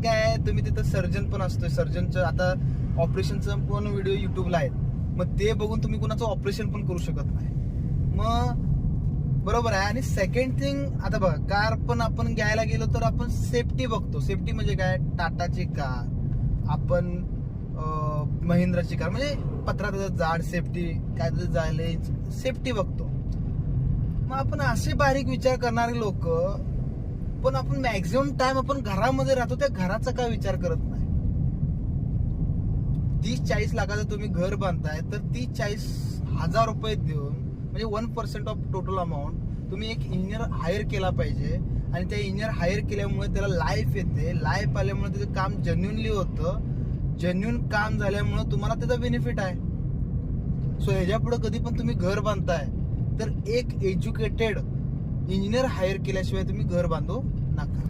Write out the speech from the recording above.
काय तुम्ही तिथं सर्जन पण असतोय, सर्जनचं आता ऑपरेशनचं पण व्हिडिओ युट्यूबला आहेत, मग ते बघून तुम्ही कुणाचं ऑपरेशन पण करू शकत नाही. मग बरोबर आहे. आणि सेकंड थिंग, आता बघा कार पण आपण घ्यायला गेलो तर आपण सेफ्टी बघतो. सेफ्टी म्हणजे काय, टाटाची कार, आपण महिंद्राची कार, म्हणजे पत्रात जाड सेफ्टी काय जायले सेफ्टी बघतो. मग आपण असे बारीक विचार करणारे लोक, पण आपण मॅक्झिमम टाइम आपण घरामध्ये राहतो, त्या घराचा काय विचार करत नाही. 30-40 लाखाचं तुम्ही घर बांधताय तर 30-40,000 रुपये देऊन, म्हणजे 1% ऑफ टोटल अमाऊंट तुम्ही एक इंजिनियर हायर केला पाहिजे. आणि त्या इंजिनियर हायर केल्यामुळे त्याला लाईफ येते, लाईफ आल्यामुळे त्याचं काम जेन्युनली होतं, जेन्युन काम झाल्यामुळे तुम्हाला त्याचा बेनिफिट आहे. सो ह्याच्या पुढे कधी पण तुम्ही घर बांधताय तर एक एज्युकेटेड इंजिनियर हायर केल्याशिवाय तुम्ही घर बांधू नका.